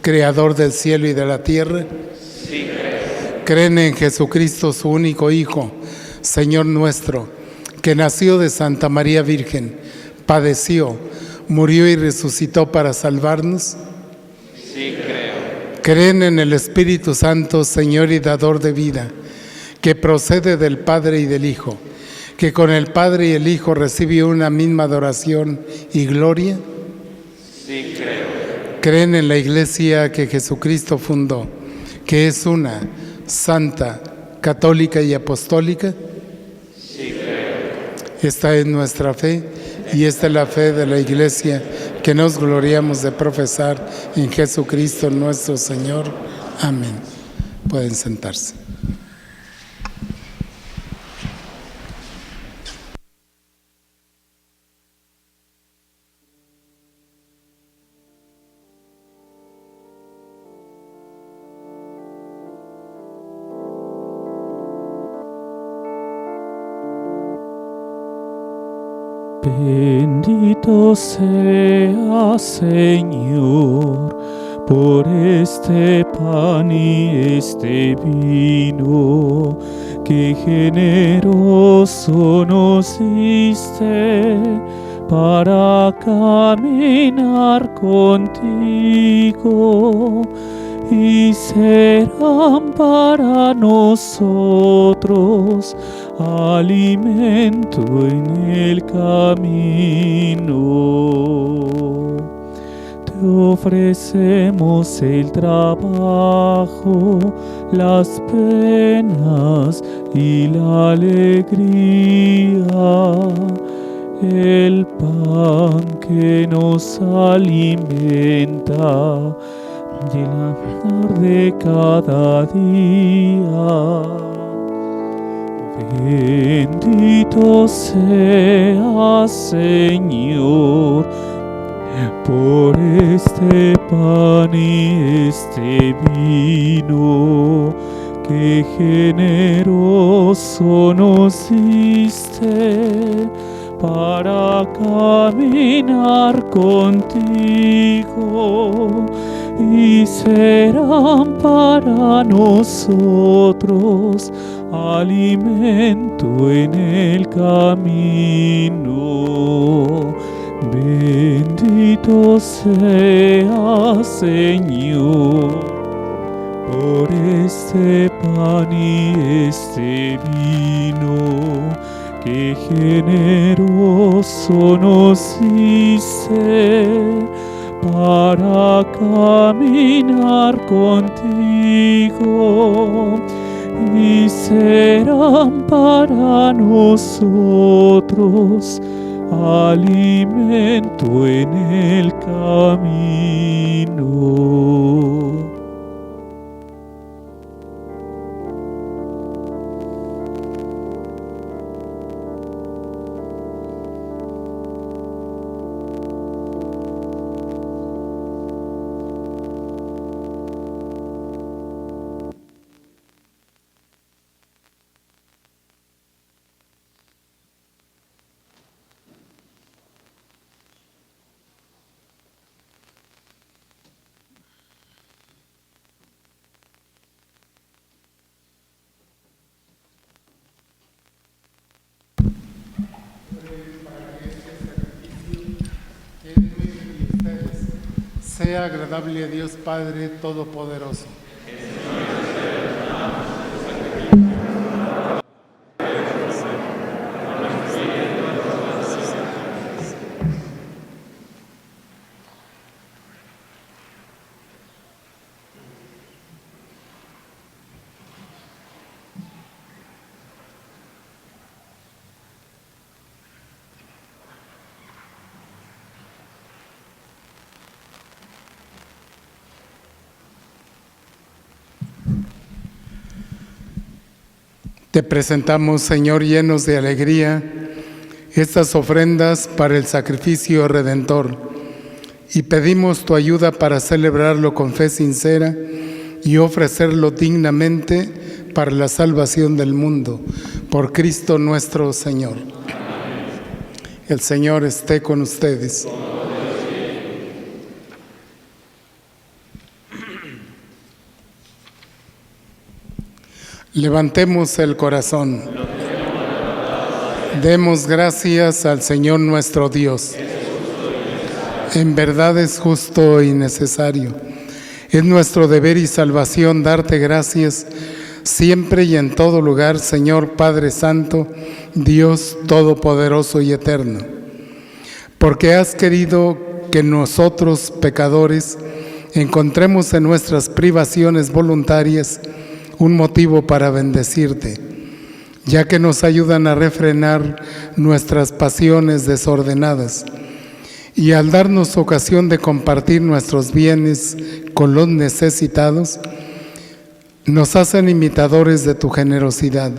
Creador del cielo y de la tierra? Sí, creo. ¿Creen en Jesucristo, su único Hijo, Señor nuestro, que nació de Santa María Virgen, padeció, murió y resucitó para salvarnos? Sí, creo. ¿Creen en el Espíritu Santo, Señor y dador de vida, que procede del Padre y del Hijo, que con el Padre y el Hijo recibe una misma adoración y gloria? Sí, creo. ¿Creen en la Iglesia que Jesucristo fundó, que es una, santa, católica y apostólica? Sí, creo. Esta es nuestra fe y esta es la fe de la Iglesia que nos gloriamos de profesar en Jesucristo nuestro Señor. Amén. Pueden sentarse. Bendito sea, Señor, por este pan y este vino, que generoso nos diste para caminar contigo, y serán para nosotros alimento en el camino. Te ofrecemos el trabajo, las penas y la alegría, el pan que nos alimenta y el amor de cada día. Bendito sea, Señor, por este pan y este vino, que generoso nos diste para caminar contigo, y serán para nosotros alimento en el camino. Bendito sea, Señor, por este pan y este vino que generoso nos diste para caminar contigo, y serán para nosotros alimento en el camino. Sea agradable a Dios Padre Todopoderoso. Te presentamos, Señor, llenos de alegría, estas ofrendas para el sacrificio redentor, y pedimos tu ayuda para celebrarlo con fe sincera y ofrecerlo dignamente para la salvación del mundo, por Cristo nuestro Señor. El Señor esté con ustedes. Levantemos el corazón. Demos gracias al Señor nuestro Dios. En verdad es justo y necesario. Es nuestro deber y salvación darte gracias siempre y en todo lugar, Señor Padre Santo, Dios Todopoderoso y Eterno. Porque has querido que nosotros, pecadores, encontremos en nuestras privaciones voluntarias un motivo para bendecirte, ya que nos ayudan a refrenar nuestras pasiones desordenadas, y al darnos ocasión de compartir nuestros bienes con los necesitados, nos hacen imitadores de tu generosidad.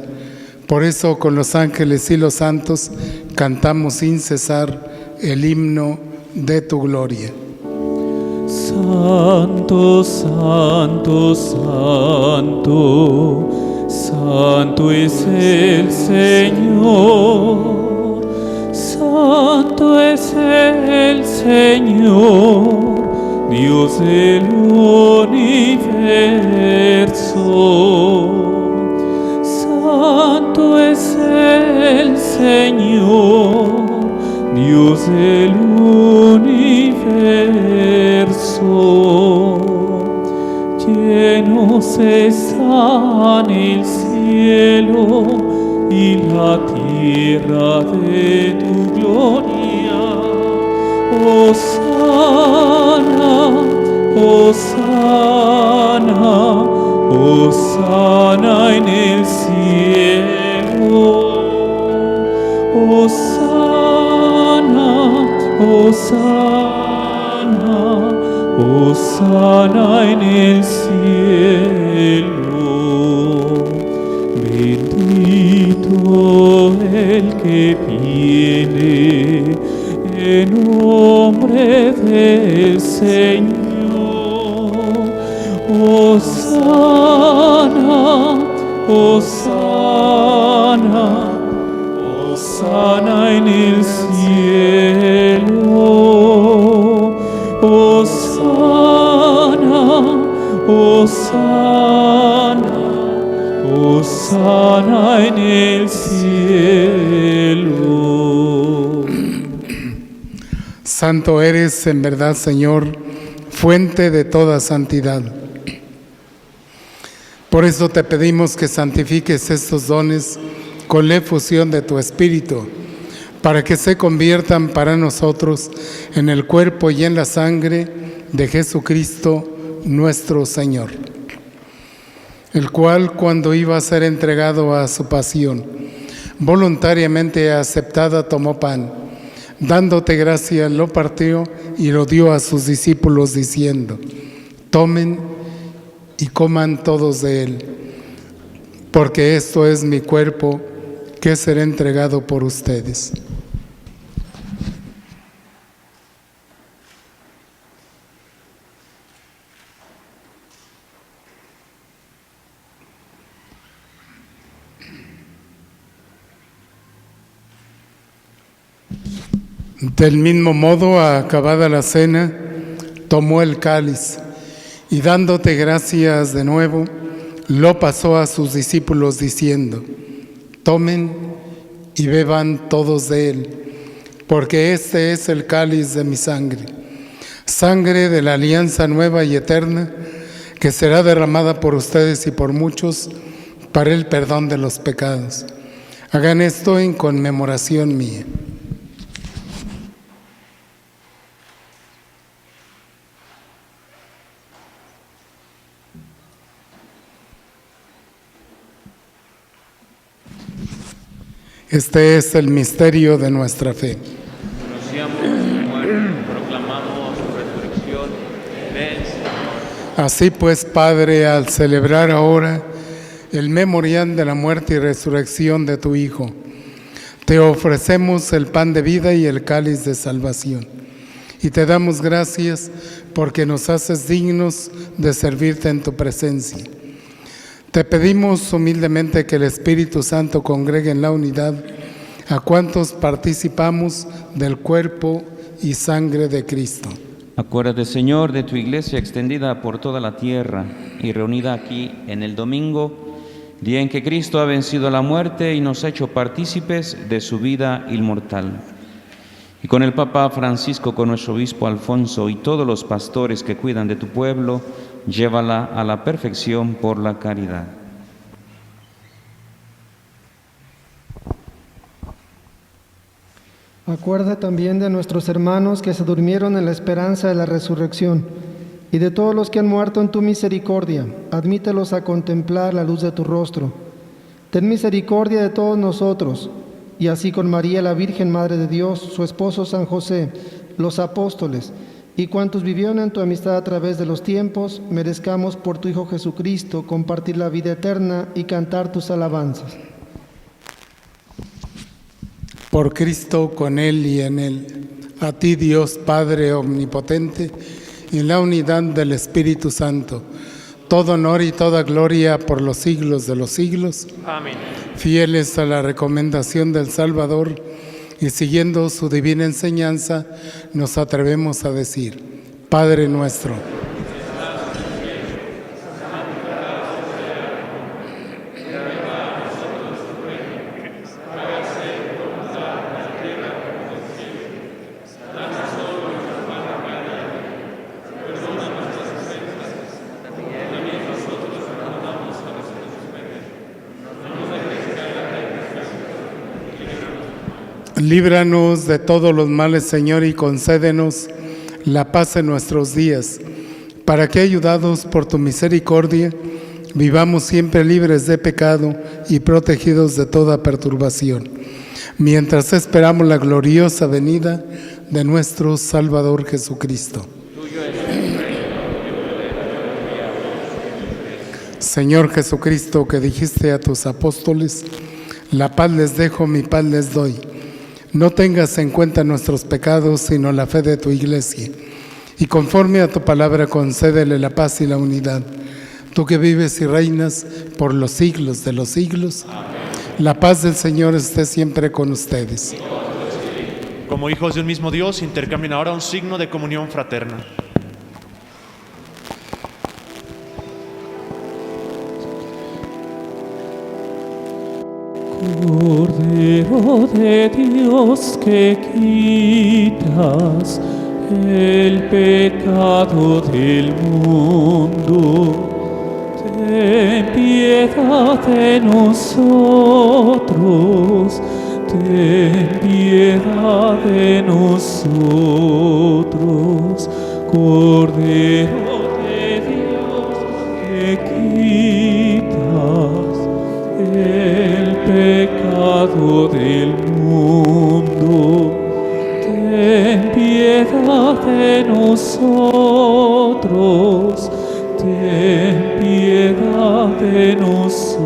Por eso, con los ángeles y los santos, cantamos sin cesar el himno de tu gloria. Santo, santo, santo, santo es el Señor. Santo es el Señor, Dios del universo. Santo es el Señor, Dios del universo. Llenos están el cielo y la tierra de tu gloria. Hosana, hosana, hosana en el cielo. Hosana, hosana, hosana en el cielo. Bendito el que viene en nombre del Señor. Hosana, hosana, hosana en el cielo. Hosana, Hosana en el cielo. Santo eres en verdad, Señor, fuente de toda santidad. Por eso te pedimos que santifiques estos dones con la efusión de tu Espíritu, para que se conviertan para nosotros en el cuerpo y en la sangre de Jesucristo nuestro Señor, el cual, cuando iba a ser entregado a su pasión, voluntariamente aceptada, tomó pan, dándote gracias, lo partió y lo dio a sus discípulos, diciendo: tomen y coman todos de él, porque esto es mi cuerpo, que será entregado por ustedes. Del mismo modo, acabada la cena, tomó el cáliz y, dándote gracias de nuevo, lo pasó a sus discípulos diciendo: tomen y beban todos de él, porque este es el cáliz de mi sangre, sangre de la alianza nueva y eterna, que será derramada por ustedes y por muchos para el perdón de los pecados. Hagan esto en conmemoración mía. Este es el misterio de nuestra fe. Anunciamos su muerte, proclamamos su resurrección. Ven, Señor. Así pues, Padre, al celebrar ahora el memorial de la muerte y resurrección de tu Hijo, te ofrecemos el pan de vida y el cáliz de salvación. Y te damos gracias porque nos haces dignos de servirte en tu presencia. Te pedimos humildemente que el Espíritu Santo congregue en la unidad a cuantos participamos del cuerpo y sangre de Cristo. Acuérdate, Señor, de tu iglesia extendida por toda la tierra y reunida aquí en el domingo, día en que Cristo ha vencido la muerte y nos ha hecho partícipes de su vida inmortal. Y con el Papa Francisco, con nuestro obispo Alfonso y todos los pastores que cuidan de tu pueblo, llévala a la perfección por la caridad. Acuerda también de nuestros hermanos que se durmieron en la esperanza de la resurrección, y de todos los que han muerto en tu misericordia. Admítelos a contemplar la luz de tu rostro. Ten misericordia de todos nosotros, y así con María, la Virgen Madre de Dios, su esposo San José, los apóstoles, y cuantos vivieron en tu amistad a través de los tiempos, merezcamos por tu Hijo Jesucristo compartir la vida eterna y cantar tus alabanzas. Por Cristo, con Él y en Él, a ti, Dios Padre omnipotente, en la unidad del Espíritu Santo, todo honor y toda gloria por los siglos de los siglos. Amén. Fieles a la recomendación del Salvador y siguiendo su divina enseñanza, nos atrevemos a decir: Padre nuestro, líbranos de todos los males, Señor, y concédenos la paz en nuestros días, para que, ayudados por tu misericordia, vivamos siempre libres de pecado y protegidos de toda perturbación, mientras esperamos la gloriosa venida de nuestro Salvador Jesucristo. Señor Jesucristo, que dijiste a tus apóstoles: la paz les dejo, mi paz les doy. No tengas en cuenta nuestros pecados, sino la fe de tu iglesia. Y conforme a tu palabra, concédele la paz y la unidad. Tú que vives y reinas por los siglos de los siglos. Amén. La paz del Señor esté siempre con ustedes. Como hijos de un mismo Dios, intercambien ahora un signo de comunión fraterna. Cordero de Dios que quitas el pecado del mundo, ten piedad de nosotros, ten piedad de nosotros. Cordero de Dios que quitas el pecado del mundo, ten piedad de nosotros, ten piedad de nosotros.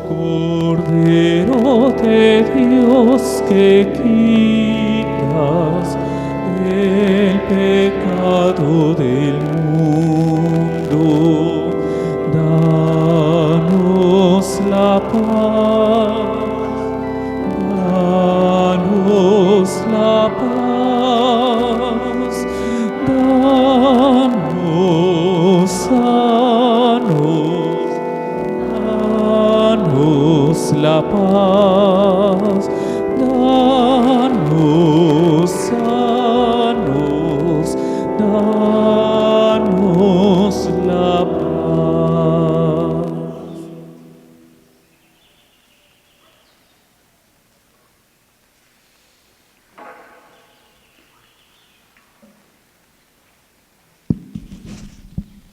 Cordero de Dios que quitas el pecado del mundo, danos la paz, danos la paz, danos la paz, danos la paz.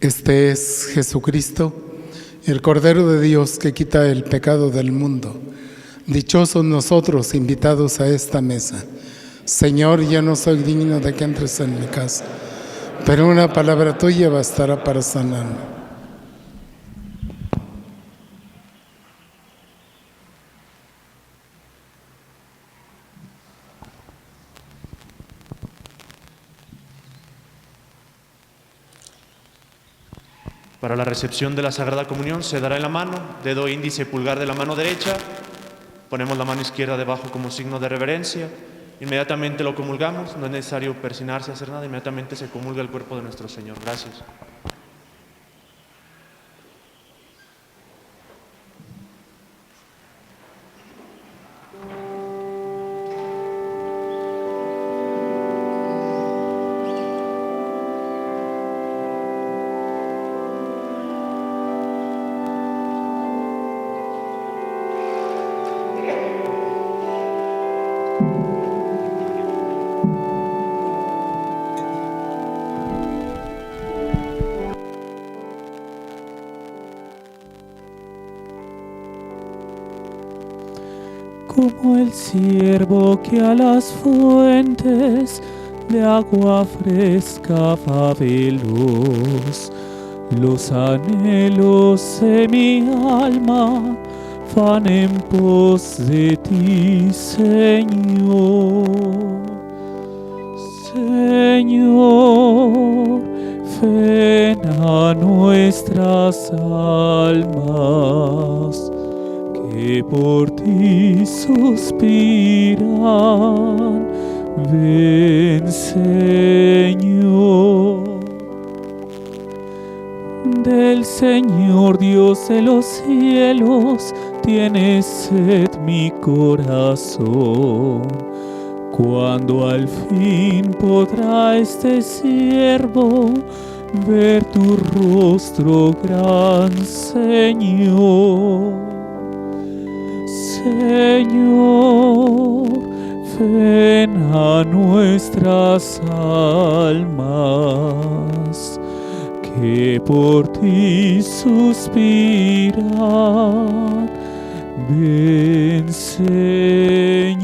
Este es Jesucristo, el Cordero de Dios que quita el pecado del mundo. Dichosos nosotros invitados a esta mesa. Señor, ya no soy digno de que entres en mi casa, pero una palabra tuya bastará para sanarme. Para la recepción de la Sagrada Comunión se dará en la mano, dedo índice y pulgar de la mano derecha. Ponemos la mano izquierda debajo como signo de reverencia. Inmediatamente lo comulgamos, no es necesario persignarse, hacer nada, inmediatamente se comulga el cuerpo de nuestro Señor. Gracias. Como el ciervo que a las fuentes de agua fresca va veloz, los anhelos de mi alma van en pos de ti, Señor. Señor, ven a nuestras almas, que por ti suspiran. Ven, Señor. Del Señor Dios de los cielos tiene sed mi corazón. Cuando al fin podrá este siervo ver tu rostro, gran Señor. Señor, ven a nuestras almas, que por ti suspiran. Ven, Señor.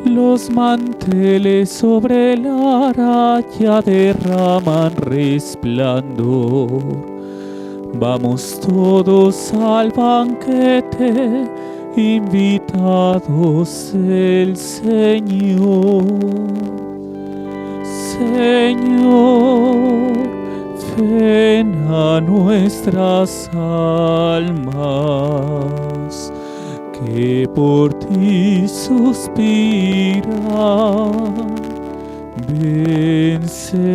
Los manteles sobre la araya derraman resplandor. Vamos todos al banquete, invitados del Señor. Señor, ven a nuestras almas, que por ti suspiran. Ven, Señor.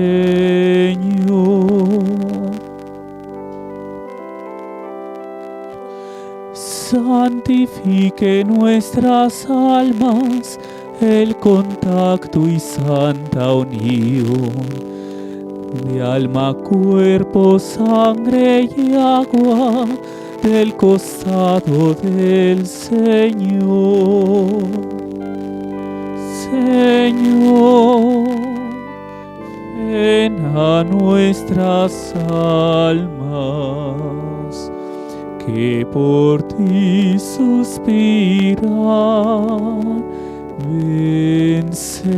santifique nuestras almas el contacto y santa unión de alma, cuerpo, sangre y agua del costado del Señor. Señor, ven a nuestras almas, que por ti suspiran. Ven, Señor.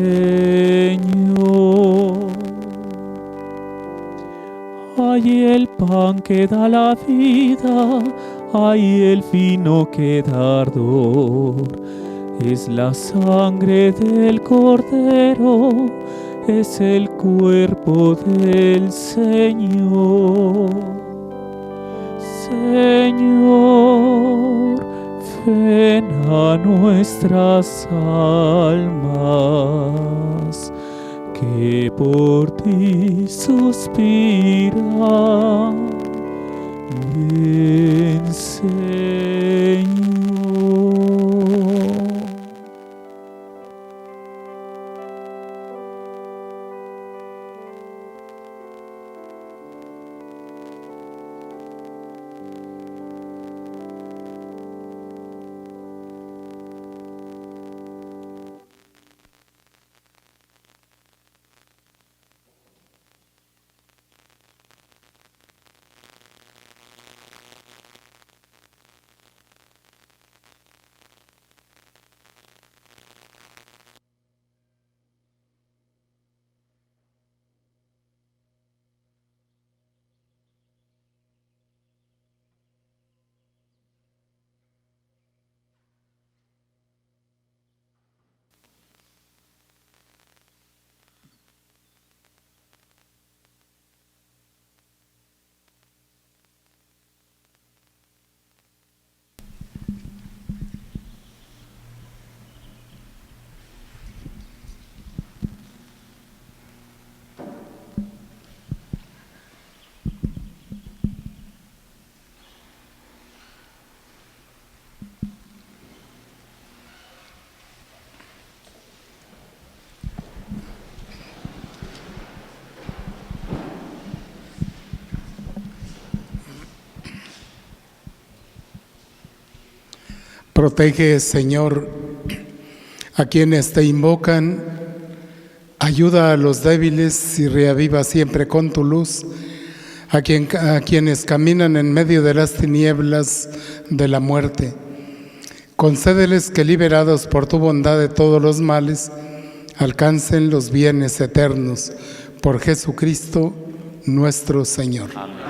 Hay el pan que da la vida, hay el vino que da ardor. Es la sangre del Cordero, es el cuerpo del Señor. Señor, ven a nuestras almas, que por ti suspiran. Ven, Señor. Protege, Señor, a quienes te invocan, ayuda a los débiles y reaviva siempre con tu luz a quienes caminan en medio de las tinieblas de la muerte. Concédeles que, liberados por tu bondad de todos los males, alcancen los bienes eternos. Por Jesucristo nuestro Señor. Amén.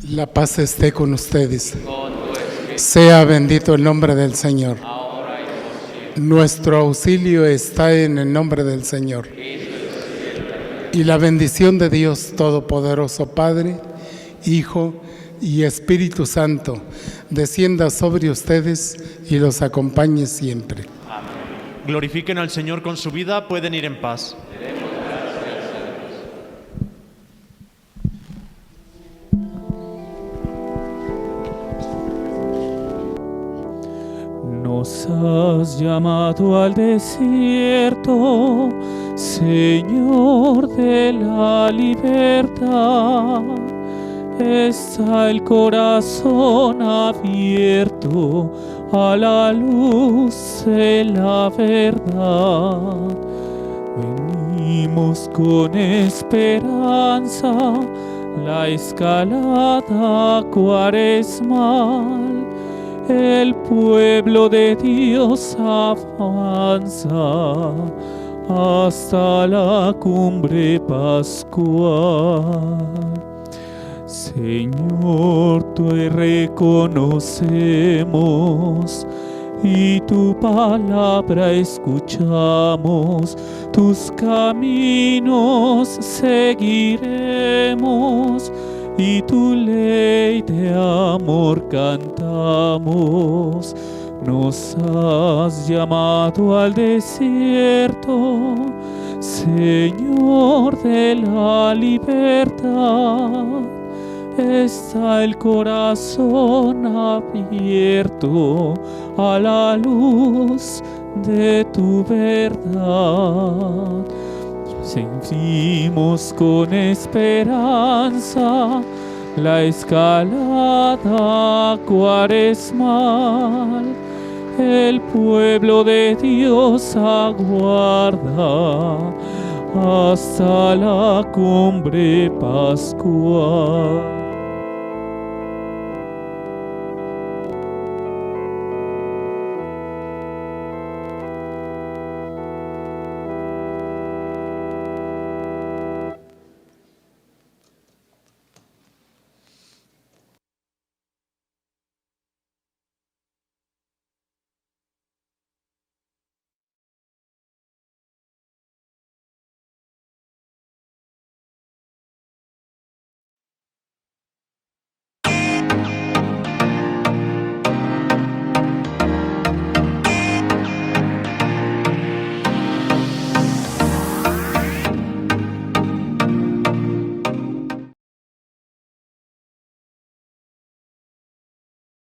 La paz esté con ustedes. Sea bendito el nombre del Señor. Nuestro auxilio está en el nombre del Señor. Y la bendición de Dios Todopoderoso, Padre, Hijo y Espíritu Santo, descienda sobre ustedes y los acompañe siempre. Glorifiquen al Señor con su vida, pueden ir en paz. Nos has llamado al desierto, Señor de la libertad. Está el corazón abierto a la luz de la verdad. Venimos con esperanza, la escalada cuaresmal. El pueblo de Dios avanza hasta la cumbre pascual. Señor, te reconocemos y tu palabra escuchamos. Tus caminos seguiremos y tu ley de amor cantamos. Nos has llamado al desierto, Señor de la libertad. Está el corazón abierto a la luz de tu verdad. Sentimos con esperanza la escalada cuaresmal. El pueblo de Dios aguarda hasta la cumbre pascual.